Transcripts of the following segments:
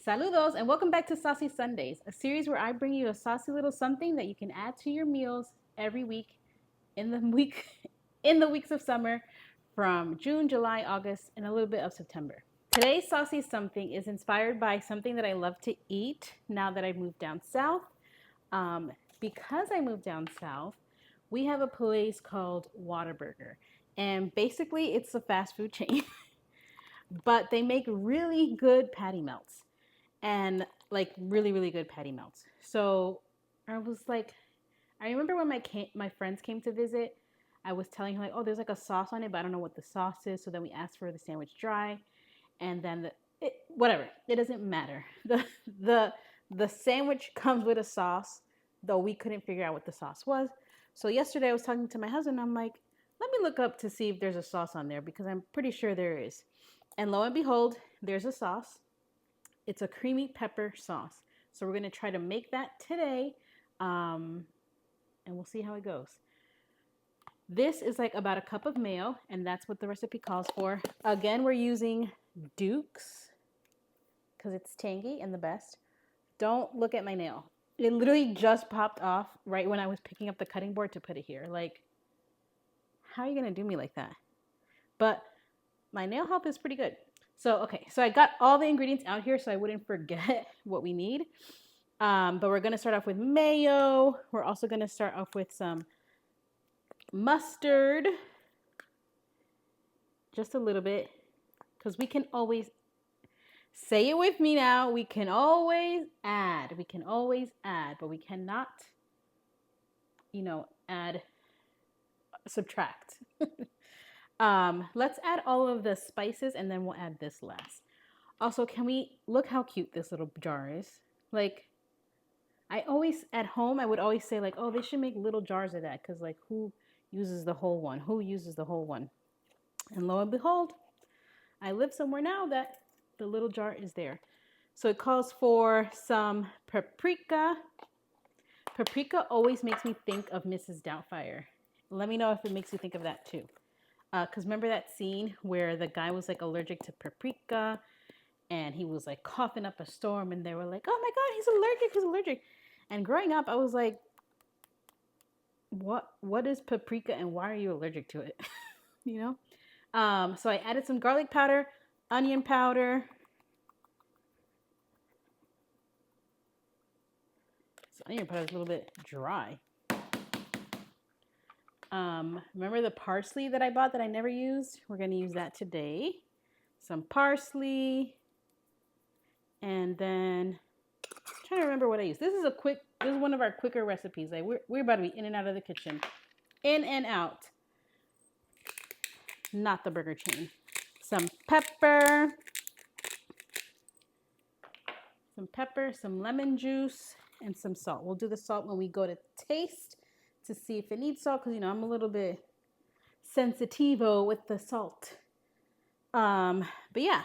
Saludos and welcome back to Saucy Sundays, a series where I bring you a saucy little something that you can add to your meals every week in the weeks of summer from June, July, August, and a little bit of September. Today's saucy something is inspired by something that I love to eat now that I've moved down south. Because I moved down south, we have a place called WHATABURGER, and basically it's a fast food chain, but they make really good patty melts and like really good patty melts. So I was like, I remember when my friends came to visit, I was telling her like, oh, there's like a sauce on it, but I don't know what the sauce is. So then we asked for the sandwich dry, and then whatever, it doesn't matter. The sandwich comes with a sauce, though we couldn't figure out what the sauce was. So yesterday I was talking to my husband. I'm like, let me look up to see if there's a sauce on there because I'm pretty sure there is. And lo and behold, there's a sauce. It's a creamy pepper sauce. So we're going to try to make that today, and we'll see how it goes. This is like about a cup of mayo, and that's what the recipe calls for. Again, we're using Duke's because it's tangy and the best. Don't look at my nail. It literally just popped off right when I was picking up the cutting board to put it here. Like, how are you going to do me like that? But my nail health is pretty good. So, okay, so I got all the ingredients out here so I wouldn't forget what we need. But we're going to start off with mayo. We're also going to start off with some mustard. Just a little bit. Because we can always, say it with me now, we can always add. We can always add, but we cannot, add, subtract. Let's add all of the spices and then we'll add this last. Also, can we look how cute this little jar is? Like, I always, at home, I would always say like, oh, they should make little jars of that because like who uses the whole one? Who uses the whole one? And lo and behold, I live somewhere now that the little jar is there. So it calls for some paprika. Paprika always makes me think of Mrs. Doubtfire. Let me know if it makes you think of that too. Because remember that scene where the guy was like allergic to paprika and he was like coughing up a storm and they were like, oh my God, he's allergic. And growing up, I was like, what is paprika and why are you allergic to it? So I added some garlic powder, onion powder. So onion powder is a little bit dry. Remember the parsley that I bought that I never used? We're going to use that today. Some parsley. And then I'm trying to remember what I used. This is one of our quicker recipes. Like we're about to be in and out of the kitchen. In and out. Not the burger chain. Some pepper, some lemon juice, and some salt. We'll do the salt when we go to taste to see if it needs salt because, I'm a little bit sensitivo with the salt. But yeah,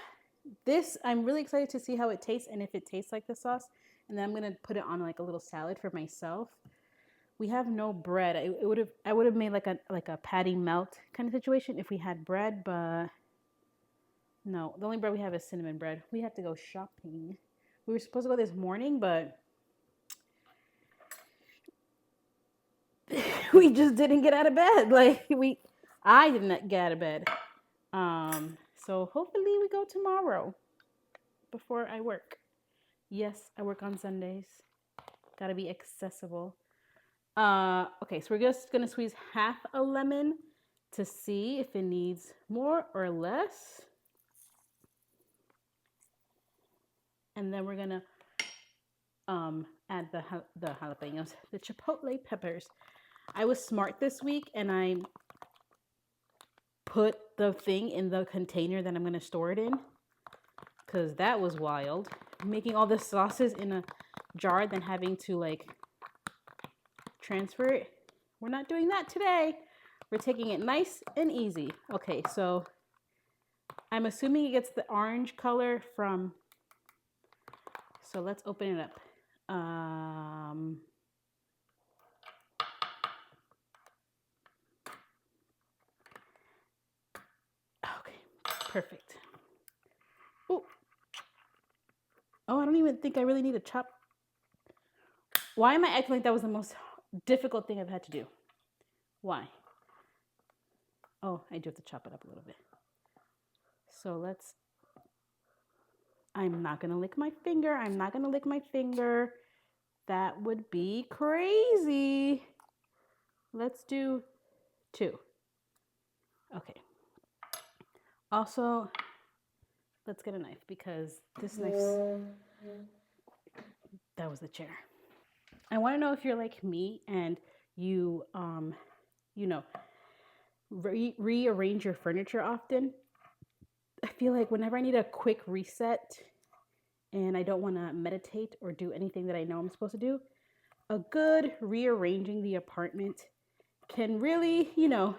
this, I'm really excited to see how it tastes and if it tastes like the sauce. And then I'm going to put it on like a little salad for myself. We have no bread. I would have made like a patty melt kind of situation if we had bread, but no, the only bread we have is cinnamon bread. We have to go shopping. We were supposed to go this morning, but we just didn't get out of bed. I didn't get out of bed. So hopefully we go tomorrow before I work. Yes, I work on Sundays. Gotta be accessible. Okay, so we're just gonna squeeze half a lemon to see if it needs more or less. And then we're gonna add the jalapenos, the chipotle peppers. I was smart this week and I put the thing in the container that I'm gonna store it in because that was wild. Making all the sauces in a jar, then having to like transfer it. We're not doing that today. We're taking it nice and easy. Okay, so I'm assuming it gets the orange color from, so let's open it up. Okay, perfect. Ooh. Oh, I don't even think I really need to chop. Why am I acting like that was the most difficult thing I've had to do? Why? Oh, I do have to chop it up a little bit. So let's, I'm not going to lick my finger. I'm not going to lick my finger. That would be crazy. Let's do 2. Okay. Also, let's get a knife because this knife's, that was the chair. I want to know if you're like me and you, you know, rearrange your furniture often. I feel like whenever I need a quick reset and I don't want to meditate or do anything that I know I'm supposed to do, a good rearranging the apartment can really, you know,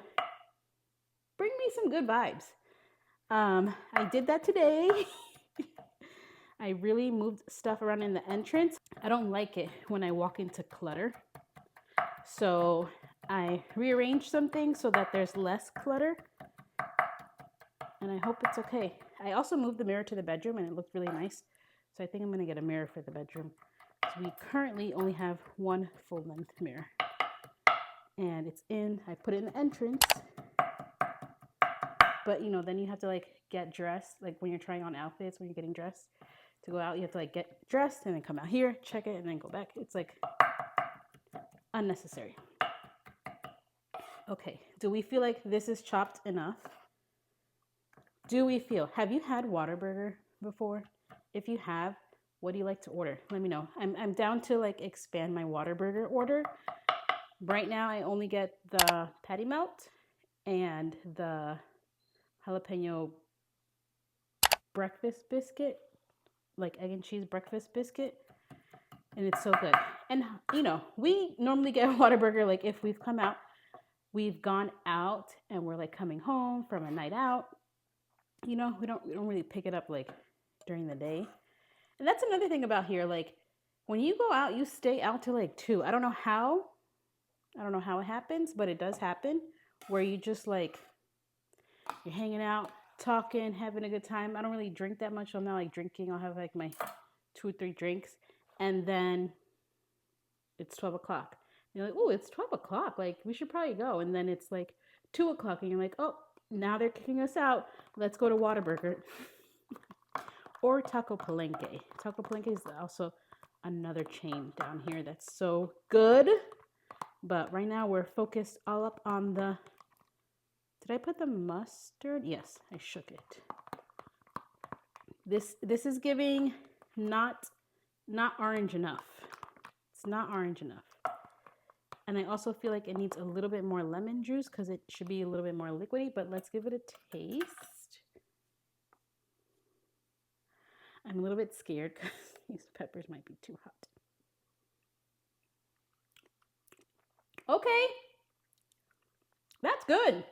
bring me some good vibes. I did that today. I really moved stuff around in the entrance. I don't like it when I walk into clutter. So I rearranged some things so that there's less clutter. And I hope it's okay. I also moved the mirror to the bedroom and it looked really nice. So I think I'm going to get a mirror for the bedroom. So we currently only have one full length mirror. And it's in, I put it in the entrance. But you know, then you have to like get dressed. Like when you're trying on outfits, when you're getting dressed to go out, you have to like get dressed and then come out here, check it, and then go back. It's like unnecessary. Okay, do we feel like this is chopped enough? Do we feel, have you had Whatburger before? If you have, what do you like to order? Let me know. I'm down to like expand my Whatburger order. Right now I only get the patty melt and the jalapeno breakfast biscuit, like egg and cheese breakfast biscuit, and it's so good. And you know, we normally get Whatburger like if we've come out, we've gone out and we're like coming home from a night out. You know, we don't really pick it up like during the day. And that's another thing about here, like when you go out, you stay out till like 2. I don't know how it happens, but it does happen where you just like, you're hanging out, talking, having a good time. I don't really drink that much, so I'm not like drinking. I'll have like my 2 or 3 drinks, and then it's 12 o'clock. You're like, oh, it's 12 o'clock. Like, we should probably go. And then it's like 2 o'clock, and you're like, oh, now they're kicking us out. Let's go to Whatburger. Or Taco Palenque. Taco Palenque is also another chain down here that's so good. But right now we're focused all up on the, did I put the mustard? Yes, I shook it. This is giving not orange enough. It's not orange enough. And I also feel like it needs a little bit more lemon juice because it should be a little bit more liquidy, but let's give it a taste. I'm a little bit scared because these peppers might be too hot. Okay. That's good.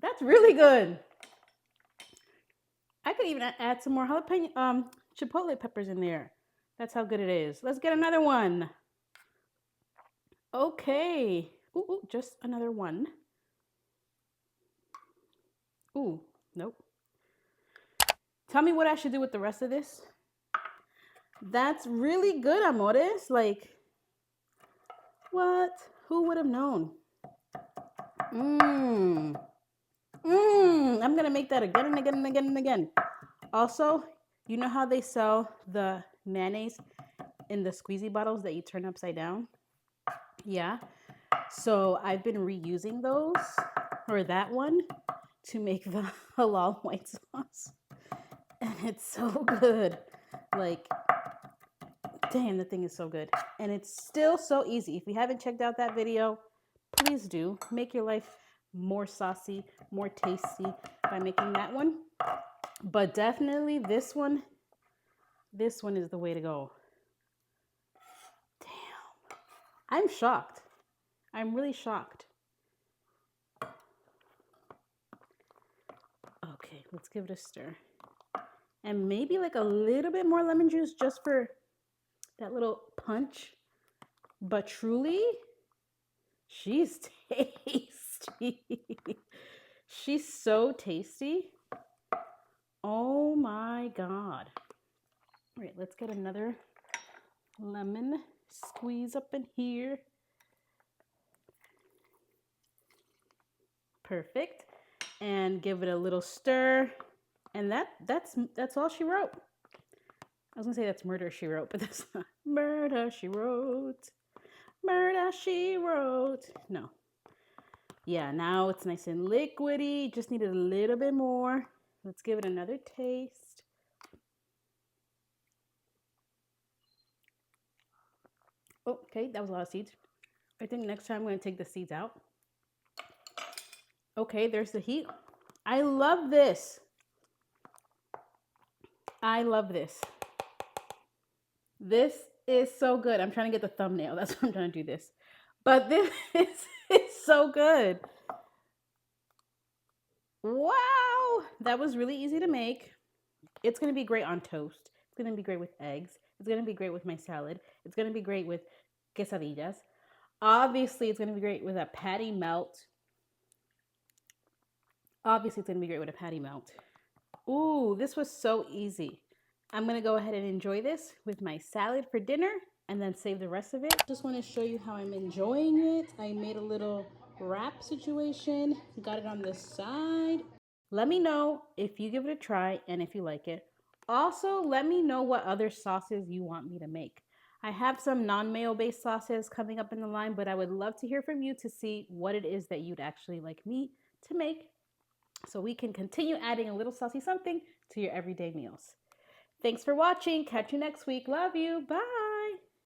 That's really good. I could even add some more jalapeno, chipotle peppers in there. That's how good it is. Let's get another one. Okay. Ooh, just another one. Ooh, nope. Tell me what I should do with the rest of this. That's really good, amores. Like, what? Who would have known? I'm going to make that again and again and again and again. Also, you know how they sell the mayonnaise in the squeezy bottles that you turn upside down? Yeah. So I've been reusing those, or that one, to make the halal white sauce. And it's so good. Like, damn, the thing is so good. And it's still so easy. If you haven't checked out that video, please do. Make your life more saucy, more tasty by making that one. But definitely this one is the way to go. Damn. I'm shocked. I'm really shocked. Okay, let's give it a stir. And maybe like a little bit more lemon juice just for that little punch. But truly, she's tasty. She's so tasty. Oh my God. All right, let's get another lemon squeeze up in here. Perfect. And give it a little stir. And that's all she wrote. I was gonna say that's murder she wrote, but that's not murder she wrote. Murder she wrote. No. Yeah, now it's nice and liquidy. Just needed a little bit more. Let's give it another taste. Oh, okay, that was a lot of seeds. I think next time I'm going to take the seeds out. Okay, there's the heat. I love this. I love this. This is so good. I'm trying to get the thumbnail. That's why I'm trying to do this. But this is so good. Wow. That was really easy to make. It's going to be great on toast. It's going to be great with eggs. It's going to be great with my salad. It's going to be great with quesadillas. Obviously, it's going to be great with a patty melt. Obviously, it's going to be great with a patty melt. Ooh, this was so easy. I'm going to go ahead and enjoy this with my salad for dinner and then save the rest of it. Just want to show you how I'm enjoying it. I made a little wrap situation. Got it on the side. Let me know if you give it a try and if you like it. Also, let me know what other sauces you want me to make. I have some non-mayo based sauces coming up in the line, but I would love to hear from you to see what it is that you'd actually like me to make so we can continue adding a little saucy something to your everyday meals. Thanks for watching. Catch you next week. Love you. Bye.